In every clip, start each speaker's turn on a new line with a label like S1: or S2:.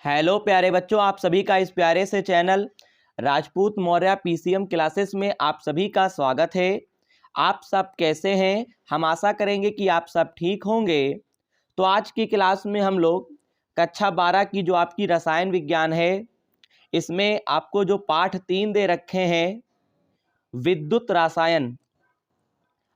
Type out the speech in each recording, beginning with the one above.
S1: Hello प्यारे बच्चों, आप सभी का इस प्यारे से channel Rajput Maurya PCM classes में आप सभी का स्वागत है। आप सब कैसे हैं? हम आशा करेंगे कि आप सब ठीक होंगे। तो आज की क्लास में हम लोग कक्षा 12 की जो आपकी रसायन विज्ञान है, इसमें आपको जो पाठ 3 दे रखे हैं, विद्युत रसायन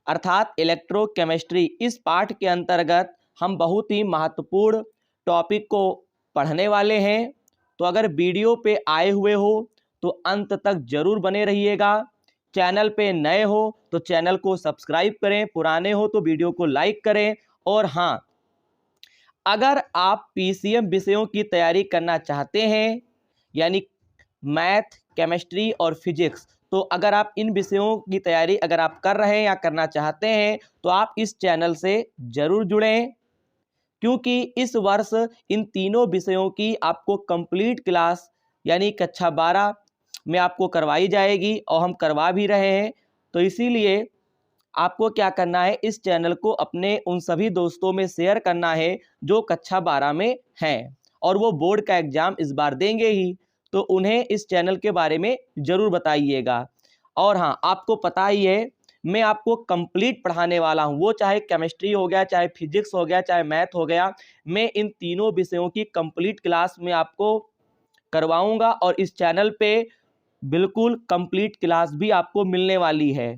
S1: अर्थात इलेक्ट्रोकेमिस्ट्री, इस पाठ के अंतर्गत हम बहुत ही महत्वपूर्ण टॉपिक को पढ़ने वाले हैं। तो अगर वीडियो पे आए हुए हो तो अंत तक जरूर बने रहिएगा। चैनल पे नए हो तो चैनल को सब्सक्राइब करें, पुराने हो तो वीडियो को लाइक करें। और हाँ, अगर आप पीसीएम विषयों की तैयारी करना चाहते हैं, यानी मैथ, केमिस्ट्री और फिजिक्स, तो अगर आप इन विषयों की तैयारी अगर आप कर रहे हैं या करना चाहते हैं तो आप इस चैनल से जरूर जुड़ें, क्योंकि इस वर्ष इन तीनों विषयों की आपको कंप्लीट क्लास यानी कक्षा 12 में आपको करवाई जाएगी और हम करवा भी रहे हैं। तो इसीलिए आपको क्या करना है, इस चैनल को अपने उन सभी दोस्तों में शेयर करना है जो कक्षा 12 में हैं और वो बोर्ड का एग्ज़ाम इस बार देंगे ही, तो उन्हें इस चैनल के बारे में ज़रूर बताइएगा। और हाँ, आपको पता ही है, मैं आपको कंप्लीट पढ़ाने वाला हूँ, वो चाहे केमिस्ट्री हो गया, चाहे फिजिक्स हो गया, चाहे मैथ हो गया, मैं इन तीनों विषयों की कंप्लीट क्लास में आपको करवाऊँगा और इस चैनल पे बिल्कुल कंप्लीट क्लास भी आपको मिलने वाली है।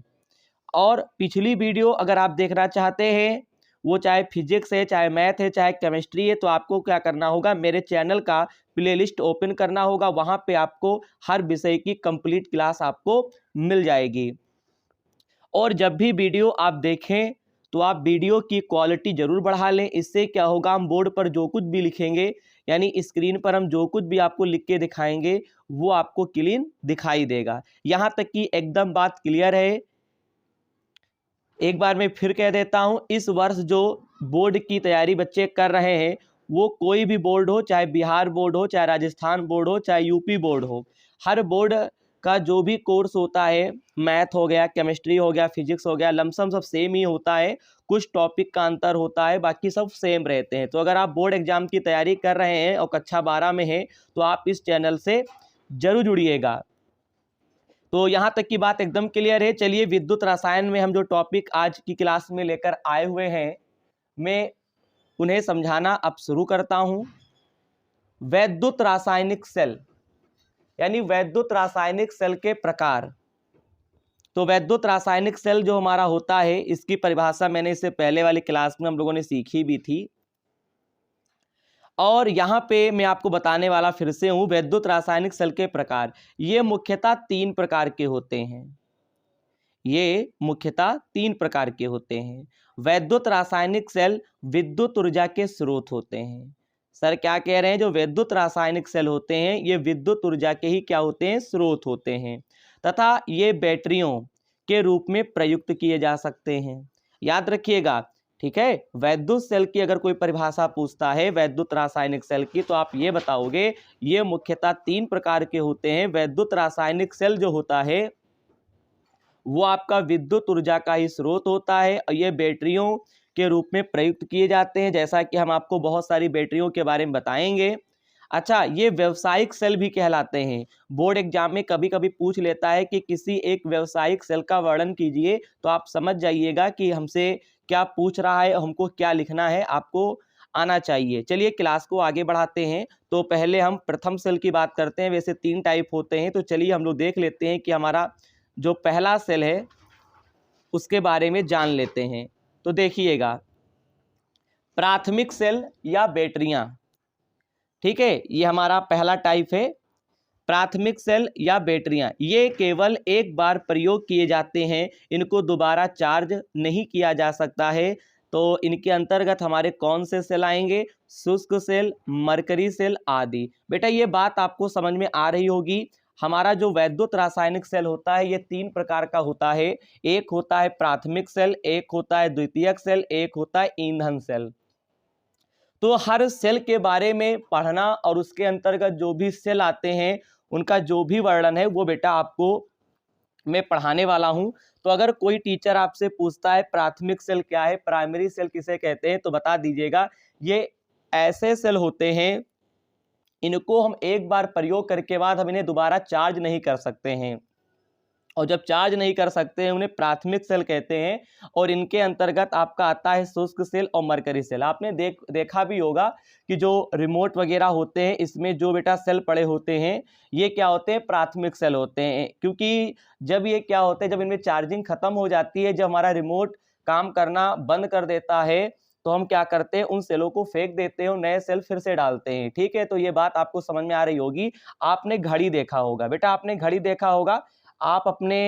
S1: और पिछली वीडियो अगर आप देखना चाहते हैं, वो चाहे फिजिक्स है, चाहे मैथ है, चाहे केमिस्ट्री है, तो आपको क्या करना होगा, मेरे चैनल का प्लेलिस्ट ओपन करना होगा। वहाँ पे आपको हर विषय की कंप्लीट क्लास आपको मिल जाएगी। और जब भी वीडियो आप देखें तो आप वीडियो की क्वालिटी ज़रूर बढ़ा लें। इससे क्या होगा, हम बोर्ड पर जो कुछ भी लिखेंगे, यानी स्क्रीन पर हम जो कुछ भी आपको लिख के दिखाएंगे, वो आपको क्लीन दिखाई देगा। यहाँ तक कि एकदम बात क्लियर है। एक बार मैं फिर कह देता हूं, इस वर्ष जो बोर्ड की तैयारी बच्चे कर रहे हैं, वो कोई भी बोर्ड हो, चाहे बिहार बोर्ड हो, चाहे राजस्थान बोर्ड हो, चाहे यूपी बोर्ड हो, हर बोर्ड का जो भी कोर्स होता है, मैथ हो गया, केमिस्ट्री हो गया, फिजिक्स हो गया, लमसम सब सेम ही होता है। कुछ टॉपिक का अंतर होता है, बाकी सब सेम रहते हैं। तो अगर आप बोर्ड एग्जाम की तैयारी कर रहे हैं और कक्षा 12 में हैं, तो आप इस चैनल से जरूर जुड़िएगा। तो यहाँ तक की बात एकदम क्लियर है। चलिए, विद्युत रसायन में हम जो टॉपिक आज की क्लास में लेकर आए हुए हैं, मैं उन्हें समझाना अब शुरू करता हूँ। वैद्युत रासायनिक सेल, यानी वैद्युत रासायनिक सेल के प्रकार। तो वैद्युत रासायनिक सेल जो हमारा होता है, इसकी परिभाषा मैंने इससे पहले वाली क्लास में हम लोगों ने सीखी भी थी, और यहाँ पे मैं आपको बताने वाला फिर से हूँ। वैद्युत रासायनिक सेल के प्रकार ये मुख्यतः 3 प्रकार के होते हैं। ये मुख्यतः 3 प्रकार के होते हैं। वैद्युत रासायनिक सेल विद्युत ऊर्जा के स्रोत होते हैं। सर क्या कह रहे हैं? जो वैद्युत रासायनिक सेल होते हैं, ये विद्युत ऊर्जा के ही क्या होते हैं? स्रोत होते हैं, तथा ये बैटरियों के रूप में प्रयुक्त किए जा सकते हैं। याद रखिएगा, ठीक है। वैद्युत सेल की अगर कोई परिभाषा पूछता है वैद्युत रासायनिक सेल की, तो आप ये बताओगे ये मुख्यतः 3 प्रकार के होते हैं। वैद्युत रासायनिक सेल जो होता है, वो आपका विद्युत ऊर्जा का ही स्रोत होता है और ये बैटरियों के रूप में प्रयुक्त किए जाते हैं, जैसा कि हम आपको बहुत सारी बैटरियों के बारे में बताएंगे। अच्छा, ये व्यावसायिक सेल भी कहलाते हैं। बोर्ड एग्जाम में कभी कभी पूछ लेता है कि किसी एक व्यावसायिक सेल का वर्णन कीजिए, तो आप समझ जाइएगा कि हमसे क्या पूछ रहा है और हमको क्या लिखना है, आपको आना चाहिए। चलिए क्लास को आगे बढ़ाते हैं। तो पहले हम प्रथम सेल की बात करते हैं। वैसे 3 टाइप होते हैं, तो चलिए हम लोग देख लेते हैं कि हमारा जो पहला सेल है उसके बारे में जान लेते हैं। तो देखिएगा, प्राथमिक सेल या बैटरियां, ठीक है, ये हमारा पहला टाइप है। प्राथमिक सेल या बैटरियां, ये केवल एक बार प्रयोग किए जाते हैं, इनको दोबारा चार्ज नहीं किया जा सकता है। तो इनके अंतर्गत हमारे कौन से सेल आएंगे? शुष्क सेल, मरकरी सेल आदि। बेटा ये बात आपको समझ में आ रही होगी। हमारा जो वैद्युत रासायनिक सेल होता है, ये 3 प्रकार का होता है। एक होता है प्राथमिक सेल, एक होता है द्वितीयक सेल, एक होता है ईंधन सेल। तो हर सेल के बारे में पढ़ना और उसके अंतर्गत जो भी सेल आते हैं, उनका जो भी वर्णन है, वो बेटा आपको मैं पढ़ाने वाला हूं। तो अगर कोई टीचर आपसे पूछता है प्राथमिक सेल क्या है, प्राइमरी सेल किसे कहते हैं, तो बता दीजिएगा ये ऐसे सेल होते हैं इनको हम एक बार प्रयोग करके बाद हम इन्हें दोबारा चार्ज नहीं कर सकते हैं, और जब चार्ज नहीं कर सकते हैं उन्हें प्राथमिक सेल कहते हैं। और इनके अंतर्गत आपका आता है शुष्क सेल और मरकरी सेल। आपने देखा भी होगा कि जो रिमोट वगैरह होते हैं इसमें जो बेटा सेल पड़े होते हैं ये क्या होते हैं, प्राथमिक सेल होते हैं। क्योंकि जब ये क्या होते हैं, जब इनमें चार्जिंग खत्म हो जाती है, जब हमारा रिमोट काम करना बंद कर देता है, तो हम क्या करते हैं, उन सेलों को फेंक देते हैं और नए सेल फिर से डालते हैं। ठीक है, तो ये बात आपको समझ में आ रही होगी। आपने घड़ी देखा होगा बेटा, आपने घड़ी देखा होगा, आप अपने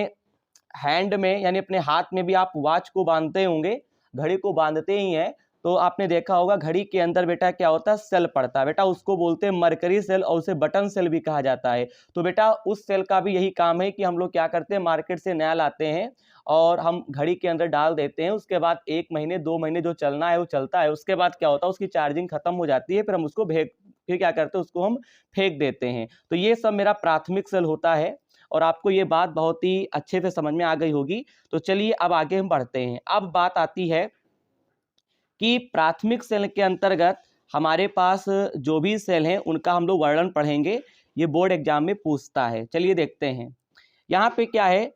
S1: हैंड में यानी अपने हाथ में भी आप वॉच को बांधते होंगे, घड़ी को बांधते ही हैं, तो आपने देखा होगा घड़ी के अंदर बेटा क्या होता है, सेल पड़ता है बेटा, उसको बोलते हैं मरकरी सेल और उसे बटन सेल भी कहा जाता है। तो बेटा उस सेल का भी यही काम है कि हम लोग क्या करते हैं, मार्केट से नया लाते हैं और हम घड़ी के अंदर डाल देते हैं। उसके बाद 1 महीने 2 महीने जो चलना है वो चलता है। उसके बाद क्या होता है, उसकी चार्जिंग खत्म हो जाती है, फिर हम उसको फिर क्या करते हैं, उसको हम फेंक देते हैं। तो ये सब मेरा प्राथमिक सेल होता है और आपको ये बात बहुत ही अच्छे से समझ में आ गई होगी। तो चलिए अब आगे हम बढ़ते हैं। अब बात आती है कि प्राथमिक सेल के अंतर्गत हमारे पास जो भी सेल हैं उनका हम लोग वर्णन पढ़ेंगे, ये बोर्ड एग्जाम में पूछता है। चलिए देखते हैं यहाँ पे क्या है।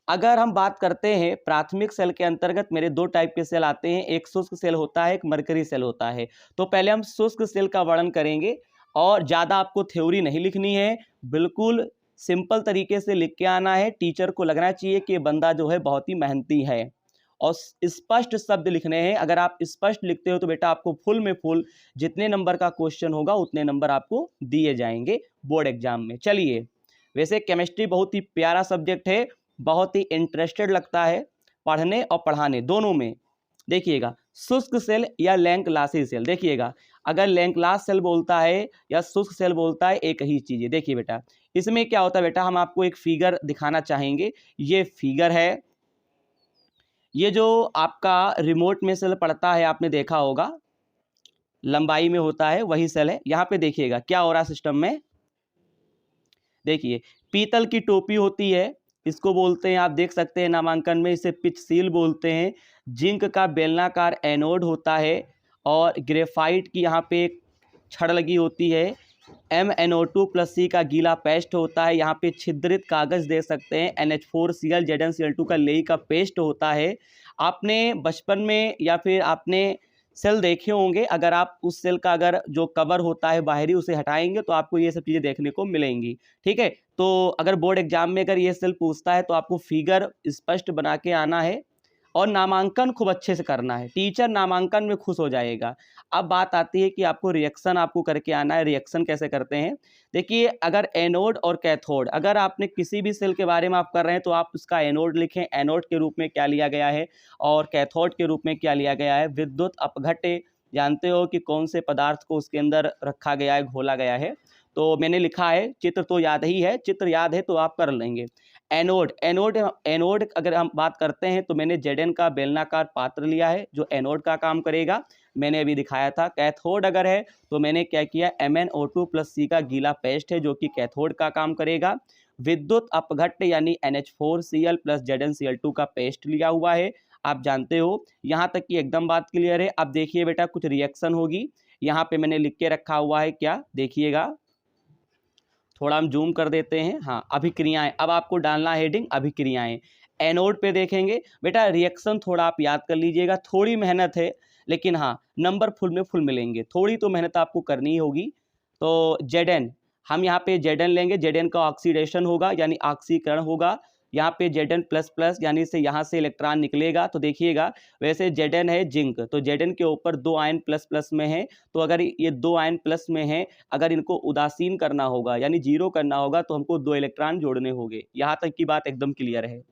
S1: अगर हम बात करते हैं प्राथमिक सेल के अंतर्गत मेरे 2 टाइप के सेल आते हैं, एक शुष्क सेल होता है, एक मरकरी सेल होता है। तो पहले हम शुष्क सेल का वर्णन करेंगे और ज़्यादा आपको थ्योरी नहीं लिखनी है, बिल्कुल सिंपल तरीके से लिख के आना है। टीचर को लगना चाहिए कि ये बंदा जो है बहुत ही मेहनती है, और स्पष्ट शब्द लिखने हैं। अगर आप स्पष्ट लिखते हो तो बेटा आपको फुल में फुल जितने नंबर का क्वेश्चन होगा उतने नंबर आपको दिए जाएंगे बोर्ड एग्जाम में। चलिए, वैसे केमिस्ट्री बहुत ही प्यारा सब्जेक्ट है, बहुत ही इंटरेस्टेड लगता है पढ़ने और पढ़ाने दोनों में। देखिएगा, शुष्क सेल या लैंगक्लासी सेल, देखिएगा अगर लैंगक्लास सेल बोलता है या शुष्क सेल बोलता है एक ही चीज़ है। देखिए बेटा इसमें क्या होता है, बेटा हम आपको एक फिगर दिखाना चाहेंगे। ये फिगर है, ये जो आपका रिमोट में सेल पड़ता है आपने देखा होगा, लंबाई में होता है वही सेल है। यहाँ पे देखिएगा क्या हो रहा है सिस्टम में। देखिए पीतल की टोपी होती है, इसको बोलते हैं, आप देख सकते हैं नामांकन में, इसे पिच सील बोलते हैं। जिंक का बेलनाकार एनोड होता है और ग्रेफाइट की यहाँ पे एक छड़ लगी होती है। MnO2+ C का गीला पेस्ट होता है। यहाँ पे छिद्रित कागज़ देख सकते हैं। NH4Cl ZnCl2 का लेई का पेस्ट होता है। आपने बचपन में या फिर आपने सेल देखे होंगे, अगर आप उस सेल का अगर जो कवर होता है बाहरी उसे हटाएंगे तो आपको ये सब चीज़ें देखने को मिलेंगी। ठीक है, तो अगर बोर्ड एग्जाम में अगर ये सेल पूछता है तो आपको फिगर स्पष्ट बना के आना है और नामांकन खूब अच्छे से करना है, टीचर नामांकन में खुश हो जाएगा। अब बात आती है कि आपको रिएक्शन आपको करके आना है। रिएक्शन कैसे करते हैं, देखिए अगर एनोड और कैथोड, अगर आपने किसी भी सेल के बारे में आप कर रहे हैं तो आप उसका एनोड लिखें, एनोड के रूप में क्या लिया गया है और कैथोड के रूप में क्या लिया गया है। विद्युत अपघट्य जानते हो कि कौन से पदार्थ को उसके अंदर रखा गया है, घोला गया है, तो मैंने लिखा है, चित्र तो याद ही है, चित्र याद है तो आप कर लेंगे। एनोड एनोड एनोड अगर हम बात करते हैं तो मैंने Zn का बेलनाकार पात्र लिया है जो एनोड का काम करेगा, मैंने अभी दिखाया था। कैथोड अगर है तो मैंने क्या किया, MnO2+ C का गीला पेस्ट है जो कि कैथोड का काम करेगा। विद्युत अपघट्य यानी NH4Cl + ZnCl2 का पेस्ट लिया हुआ है, आप जानते हो। यहाँ तक कि एकदम बात क्लियर है। अब देखिए बेटा कुछ रिएक्शन होगी, यहाँ पे मैंने लिख के रखा हुआ है, क्या देखिएगा, थोड़ा हम जूम कर देते हैं। हाँ, अभिक्रियाएं, अब आपको डालना हेडिंग अभिक्रियाएं। एनोड पे देखेंगे बेटा, रिएक्शन थोड़ा आप याद कर लीजिएगा, थोड़ी मेहनत है लेकिन हाँ नंबर फुल में फुल मिलेंगे, थोड़ी तो मेहनत आपको करनी होगी। तो Zn, हम यहाँ पे Zn लेंगे, Zn का ऑक्सीडेशन होगा यानी ऑक्सीकरण होगा। यहाँ पे Zn++ यानी से यहाँ से इलेक्ट्रॉन निकलेगा। तो देखिएगा वैसे Zn है जिंक, तो Zn के ऊपर 2 आयन प्लस में है, तो अगर ये 2 आयन प्लस में है, अगर इनको उदासीन करना होगा यानी जीरो करना होगा तो हमको 2 इलेक्ट्रॉन जोड़ने होंगे। यहाँ तक की बात एकदम क्लियर है।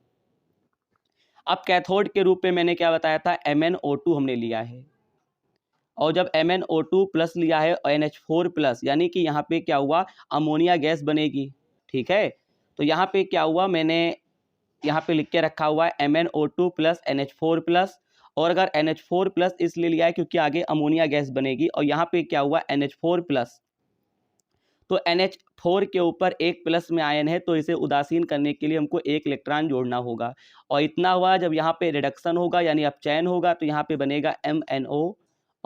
S1: अब कैथोड के रूप में मैंने क्या बताया था, MnO2 हमने लिया है, और जब MnO2+ लिया है और NH4+ यानी कि यहाँ पे क्या हुआ, अमोनिया गैस बनेगी। ठीक है, तो यहाँ पे क्या हुआ, मैंने यहाँ पे लिख के रखा हुआ है MnO2+ NH4+, और अगर NH4+ इसलिए लिया है क्योंकि आगे अमोनिया गैस बनेगी, और यहाँ पे क्या हुआ NH4+, तो NH4 के ऊपर एक प्लस में आयन है तो इसे उदासीन करने के लिए हमको एक इलेक्ट्रॉन जोड़ना होगा, और इतना हुआ। जब यहाँ पे रिडक्शन होगा यानी अपचयन होगा तो यहाँ पे बनेगा MnO,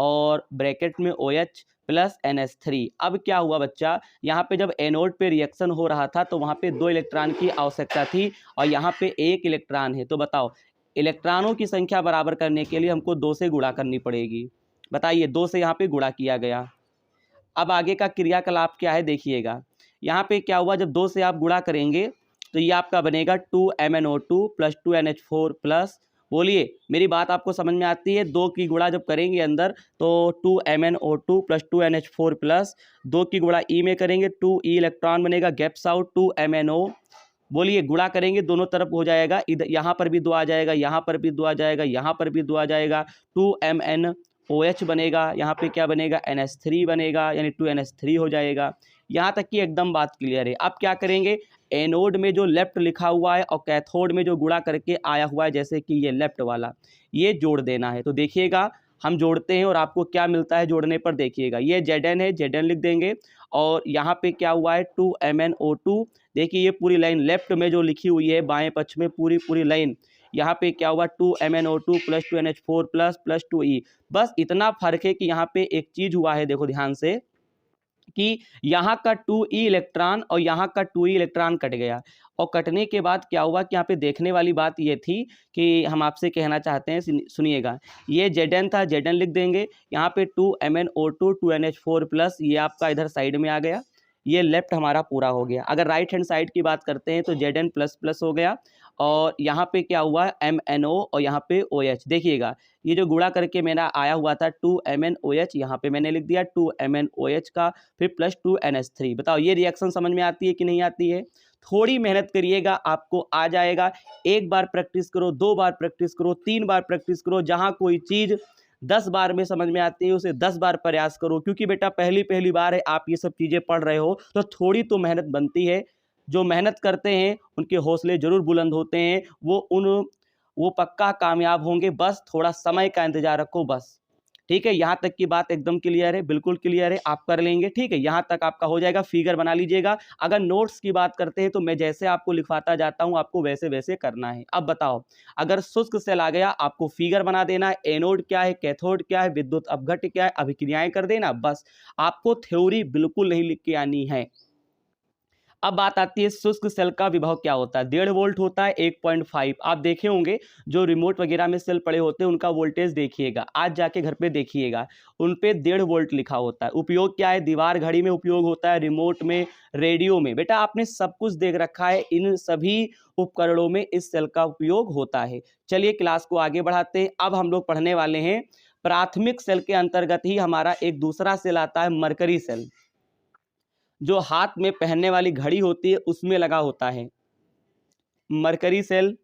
S1: और ब्रैकेट में OH प्लस NH3। अब क्या हुआ बच्चा, यहाँ पे जब एनोड पे रिएक्शन हो रहा था तो वहाँ पे 2 इलेक्ट्रॉन की आवश्यकता थी और यहाँ पे 1 इलेक्ट्रॉन है। तो बताओ इलेक्ट्रॉनों की संख्या बराबर करने के लिए हमको 2 से गुणा करनी पड़ेगी। बताइए 2 से यहाँ पे गुणा किया गया। अब आगे का क्रियाकलाप क्या है देखिएगा। यहाँ पे क्या हुआ, जब 2 से आप गुणा करेंगे तो ये आपका बनेगा 2MnO2 प्लस 2NH4 प्लस, बोलिए मेरी बात आपको समझ में आती है। 2 की गुणा जब करेंगे अंदर तो 2MnO2 प्लस 2NH4 प्लस, 2 की गुणा ई में करेंगे 2e इलेक्ट्रॉन बनेगा, गैप्स आउट 2MnO, बोलिए गुणा करेंगे दोनों तरफ हो जाएगा, इधर यहाँ पर भी 2 आ जाएगा, यहाँ पर भी 2 आ जाएगा, यहाँ पर भी 2 आ जाएगा, 2MnOH बनेगा, यहाँ पे क्या बनेगा NH3 बनेगा, यानी 2NH3 हो जाएगा। यहाँ तक कि एकदम बात क्लियर है। अब क्या करेंगे, एनोड में जो लेफ्ट लिखा हुआ है और कैथोड में जो गुणा करके आया हुआ है, जैसे कि ये लेफ्ट वाला, ये जोड़ देना है। तो देखिएगा हम जोड़ते हैं और आपको क्या मिलता है जोड़ने पर, देखिएगा ये Zn है, Zn लिख देंगे और यहाँ पे क्या हुआ है 2MnO2, देखिए ये पूरी लाइन लेफ्ट में जो लिखी हुई है बाएं पक्ष में पूरी लाइन, यहाँ पे क्या हुआ 2MnO2 plus 2NH4 plus plus 2E। बस इतना फर्क है कि यहाँ पे एक चीज हुआ है, देखो ध्यान से, कि यहाँ का 2e इलेक्ट्रॉन और यहाँ का 2e इलेक्ट्रॉन कट गया। और कटने के बाद क्या हुआ कि यहाँ पे देखने वाली बात ये थी कि हम आपसे कहना चाहते हैं, सुनिएगा, ये Zn था, Zn लिख देंगे, यहाँ पे 2MnO2 2NH4 प्लस, ये आपका इधर साइड में आ गया, ये लेफ्ट हमारा पूरा हो गया। अगर राइट हैंड साइड की बात करते हैं तो Zn प्लस प्लस हो गया और यहाँ पे क्या हुआ MnO और यहाँ पे OH। देखिएगा ये जो गुणा करके मेरा आया हुआ था 2MnOH, यहाँ पे मैंने लिख दिया 2MnOH का, फिर प्लस 2NH3। बताओ ये रिएक्शन समझ में आती है कि नहीं आती है? थोड़ी मेहनत करिएगा आपको आ जाएगा। एक बार प्रैक्टिस करो, 2 बार प्रैक्टिस करो, 3 बार प्रैक्टिस करो। जहाँ कोई चीज़ 10 बार में समझ में आती है उसे 10 बार प्रयास करो, क्योंकि बेटा पहली बार है आप ये सब चीज़ें पढ़ रहे हो तो थोड़ी तो मेहनत बनती है। जो मेहनत करते हैं उनके हौसले जरूर बुलंद होते हैं, वो पक्का कामयाब होंगे। बस थोड़ा समय का इंतजार रखो बस, ठीक है। यहाँ तक की बात एकदम क्लियर है, बिल्कुल क्लियर है, आप कर लेंगे, ठीक है। यहाँ तक आपका हो जाएगा, फिगर बना लीजिएगा। अगर नोट्स की बात करते हैं तो मैं जैसे आपको लिखवाता जाता हूँ आपको वैसे वैसे करना है। अब बताओ, अगर शुष्क सेल आ गया आपको फिगर बना देना है, एनोड क्या है, कैथोड क्या है, विद्युत अपघट्य क्या है, अभिक्रियाएं कर देना, बस। आपको थ्योरी बिल्कुल नहीं लिख के आनी है। अब बात आती है शुष्क सेल का विभव क्या होता है। 1.5 वोल्ट होता है, 1.5। आप देखे होंगे जो रिमोट वगैरह में सेल पड़े होते हैं उनका वोल्टेज देखिएगा, आज जाके घर पे देखिएगा, उन पे 1.5 वोल्ट लिखा होता है। उपयोग क्या है, दीवार घड़ी में उपयोग होता है, रिमोट में, रेडियो में। बेटा आपने सब कुछ देख रखा है, इन सभी उपकरणों में इस सेल का उपयोग होता है। चलिए क्लास को आगे बढ़ाते हैं। अब हम लोग पढ़ने वाले हैं प्राथमिक सेल के अंतर्गत ही हमारा एक दूसरा सेल आता है, मरकरी सेल, जो हाथ में पहनने वाली घड़ी होती है उसमें लगा होता है। मरकरी सेल,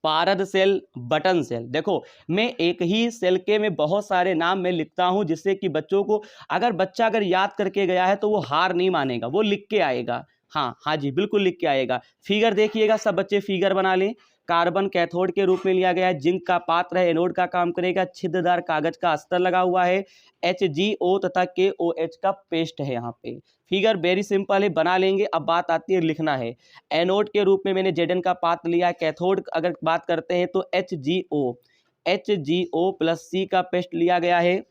S1: पारद सेल, बटन सेल। देखो मैं एक ही सेल के में बहुत सारे नाम मैं लिखता हूं, जिससे कि बच्चों को, अगर बच्चा याद करके गया है तो वो हार नहीं मानेगा, वो लिख के आएगा। हाँ जी बिल्कुल लिख के आएगा। फिगर देखिएगा, सब बच्चे फिगर बना लें। कार्बन कैथोड के रूप में लिया गया है, जिंक का पात्र है, एनोड का काम करेगा, छिद्रदार कागज का अस्तर लगा हुआ है, HgO तथा KOH का पेस्ट है। यहाँ पे फिगर वेरी सिंपल है, बना लेंगे। अब बात आती है लिखना है। एनोड के रूप में मैंने Zn का पात्र लिया है, कैथोड अगर बात करते हैं तो HgO प्लस C का पेस्ट लिया गया है,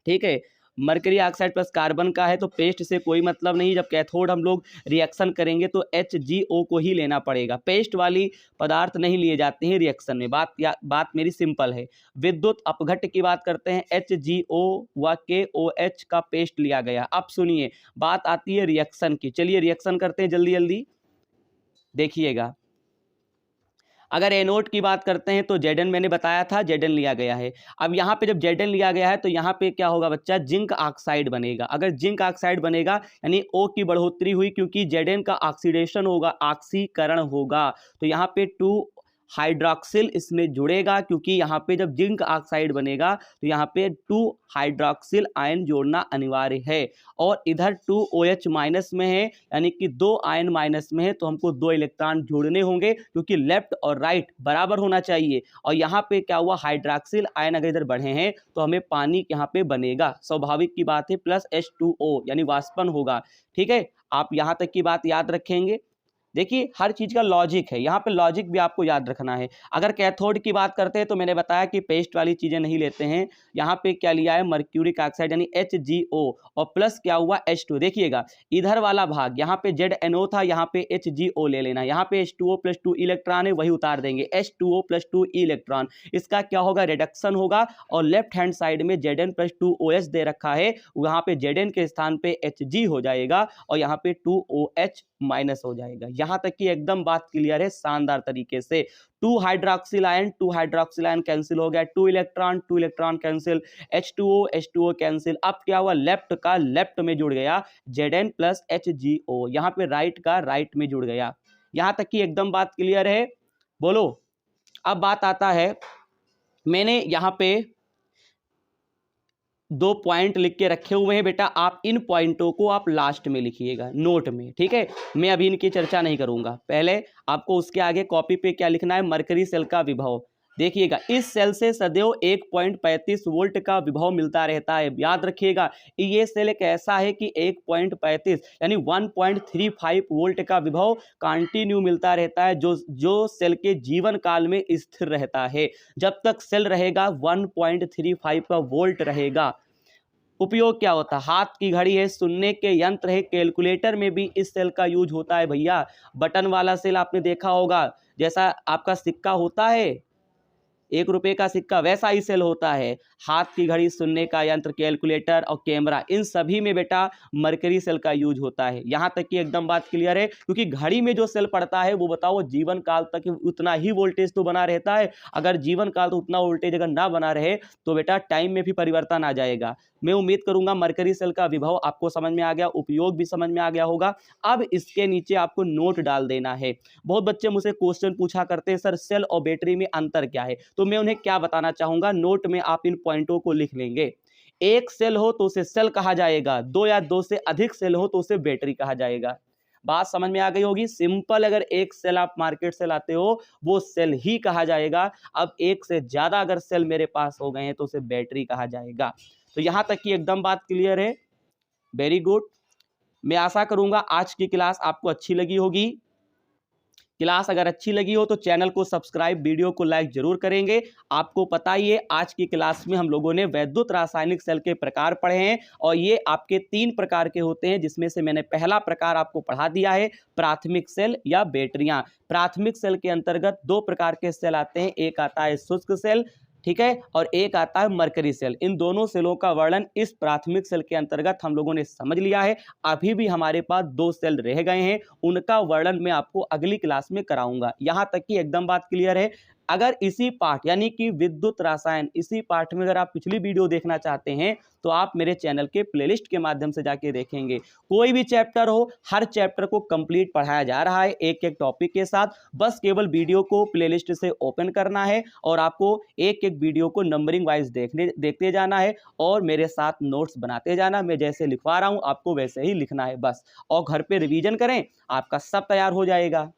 S1: ठीक है। मरकरी ऑक्साइड प्लस कार्बन का है तो पेस्ट से कोई मतलब नहीं, जब कैथोड हम लोग रिएक्शन करेंगे तो HgO को ही लेना पड़ेगा, पेस्ट वाली पदार्थ नहीं लिए जाते हैं रिएक्शन में। बात मेरी सिंपल है। विद्युत अपघट्य की बात करते हैं, HgO व KOH का पेस्ट लिया गया। अब सुनिए बात आती है रिएक्शन की, चलिए रिएक्शन करते हैं जल्दी जल्दी, देखिएगा। अगर एनोड की बात करते हैं तो Zn मैंने बताया था, Zn लिया गया है। अब यहाँ पे जब Zn लिया गया है तो यहाँ पे क्या होगा बच्चा, जिंक ऑक्साइड बनेगा। अगर जिंक ऑक्साइड बनेगा यानी O की बढ़ोतरी हुई, क्योंकि Zn का ऑक्सीडेशन होगा, ऑक्सीकरण होगा, तो यहाँ पे 2 हाइड्रोक्सिल इसमें जुड़ेगा, क्योंकि यहाँ पे जब जिंक ऑक्साइड बनेगा तो यहाँ पे 2 हाइड्रोक्सिल आयन जोड़ना अनिवार्य है। और इधर 2OH माइनस में है, यानी कि 2 आयन माइनस में है, तो हमको 2 इलेक्ट्रॉन जोड़ने होंगे, क्योंकि लेफ्ट और राइट बराबर होना चाहिए। और यहाँ पे क्या हुआ, हाइड्रोक्सिल आयन अगर इधर बढ़े हैं तो हमें पानी यहाँ पे बनेगा, स्वाभाविक की बात है, प्लस H2O यानी वाष्पन होगा, ठीक है। आप यहाँ तक की बात याद रखेंगे। देखिए हर चीज़ का लॉजिक है, यहाँ पे लॉजिक भी आपको याद रखना है। अगर कैथोड की बात करते हैं तो मैंने बताया कि पेस्ट वाली चीज़ें नहीं लेते हैं। यहाँ पे क्या लिया है, मर्क्यूरिक ऑक्साइड यानी HgO और प्लस क्या हुआ H2। देखिएगा इधर वाला भाग यहाँ पे ZNO था, यहाँ पे HgO ले लेना, यहाँ पे H2O + 2 इलेक्ट्रॉन है वही उतार देंगे, H2O + 2 इलेक्ट्रॉन। इसका क्या होगा, रिडक्शन होगा और लेफ्ट हैंड साइड में Zn + 2OH दे रखा है, वहाँ पे Zn के स्थान पे Hg हो जाएगा और यहाँ पे 2OH माइनस हो जाएगा। यहां तक कि एकदम बात क्लियर है शानदार तरीके से। 2 हाइड्रोक्सिल आयन कैंसिल हो गया, 2 इलेक्ट्रॉन कैंसिल, H2O कैंसिल। अब क्या हुआ, लेफ्ट का लेफ्ट में जुड़ गया Zn + HgO, यहाँ पे राइट का राइट में जुड़ गया। यहां तक कि एकदम बात क्लियर है, बोलो। अब बात आता है, मैंने यहाँ पे 2 पॉइंट लिख के रखे हुए हैं बेटा, आप इन पॉइंटों को आप लास्ट में लिखिएगा नोट में, ठीक है। मैं अभी इनकी चर्चा नहीं करूंगा, पहले आपको उसके आगे कॉपी पे क्या लिखना है, मरकरी सेल का विभव। देखिएगा इस सेल से सदैव 1.35 वोल्ट का विभव मिलता रहता है। याद रखिएगा ये सेल एक ऐसा है कि 1.35 यानी 1.35 वोल्ट का विभव कंटिन्यू मिलता रहता है, जो सेल के जीवन काल में स्थिर रहता है। जब तक सेल रहेगा 1.35 का वोल्ट रहेगा। उपयोग क्या होता है, हाथ की घड़ी है, सुनने के यंत्र है, कैलकुलेटर में भी इस सेल का यूज होता है भैया। बटन वाला सेल आपने देखा होगा, जैसा आपका सिक्का होता है, 1 रुपए का सिक्का, वैसा ही सेल होता है। हाथ की घड़ी, सुनने का यंत्र, कैलकुलेटर और कैमरा, इन सभी में बेटा मरकरी सेल का यूज होता है। यहां तक कि एकदम बात क्लियर है, क्योंकि घड़ी में जो सेल पड़ता है वो बताओ जीवन काल तक उतना ही वोल्टेज तो बना रहता है। अगर जीवन काल तो उतना वोल्टेज अगर ना बना रहे तो बेटा टाइम में भी परिवर्तन आ जाएगा। मैं उम्मीद करूंगा मरकरी सेल का विभव आपको समझ में आ गया, उपयोग भी समझ में आ गया होगा। अब इसके नीचे आपको नोट डाल देना है। बहुत बच्चे मुझसे क्वेश्चन पूछा करते हैं, सर सेल और बैटरी में अंतर क्या है, तो मैं उन्हें क्या बताना चाहूंगा, नोट में आप इन पॉइंटों को लिख लेंगे। एक सेल हो तो उसे सेल कहा जाएगा, 2 या 2 से अधिक सेल हो तो उसे बैटरी कहा जाएगा। बात समझ में आ गई होगी, सिंपल। अगर एक सेल आप मार्केट से लाते हो वो सेल ही कहा जाएगा। अब एक से ज्यादा अगर सेल मेरे पास हो गए हैं तो उसे बैटरी कहा जाएगा। तो यहां तक की एकदम बात क्लियर है, वेरी गुड। मैं आशा करूंगा आज की क्लास आपको अच्छी लगी होगी। क्लास अगर अच्छी लगी हो तो चैनल को सब्सक्राइब, वीडियो को लाइक जरूर करेंगे। आपको पता ही है आज की क्लास में हम लोगों ने वैद्युत रासायनिक सेल के प्रकार पढ़े हैं और ये आपके 3 प्रकार के होते हैं, जिसमें से मैंने पहला प्रकार आपको पढ़ा दिया है, प्राथमिक सेल या बैटरियां। प्राथमिक सेल के अंतर्गत 2 प्रकार के सेल आते हैं, एक आता है शुष्क सेल, ठीक है, और एक आता है मरकरी सेल। इन दोनों सेलों का वर्णन इस प्राथमिक सेल के अंतर्गत हम लोगों ने समझ लिया है। अभी भी हमारे पास 2 सेल रह गए हैं, उनका वर्णन मैं आपको अगली क्लास में कराऊंगा। यहां तक कि एकदम बात क्लियर है। अगर इसी पाठ यानी कि विद्युत रसायन, इसी पाठ में अगर आप पिछली वीडियो देखना चाहते हैं तो आप मेरे चैनल के प्लेलिस्ट के माध्यम से जाके देखेंगे। कोई भी चैप्टर हो, हर चैप्टर को कंप्लीट पढ़ाया जा रहा है एक एक टॉपिक के साथ। बस केवल वीडियो को प्लेलिस्ट से ओपन करना है और आपको एक एक वीडियो को नंबरिंग वाइज देखते जाना है और मेरे साथ नोट्स बनाते जाना। मैं जैसे लिखवा रहा हूं आपको वैसे ही लिखना है बस, और घर पे रिवीजन करें, आपका सब तैयार हो जाएगा।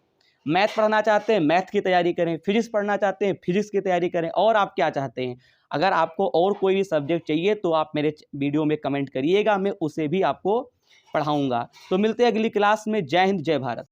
S1: मैथ पढ़ना चाहते हैं मैथ की तैयारी करें, फिजिक्स पढ़ना चाहते हैं फिजिक्स की तैयारी करें, और आप क्या चाहते हैं, अगर आपको और कोई भी सब्जेक्ट चाहिए तो आप मेरे वीडियो में कमेंट करिएगा, मैं उसे भी आपको पढ़ाऊंगा। तो मिलते हैं अगली क्लास में। जय हिंद, जय भारत।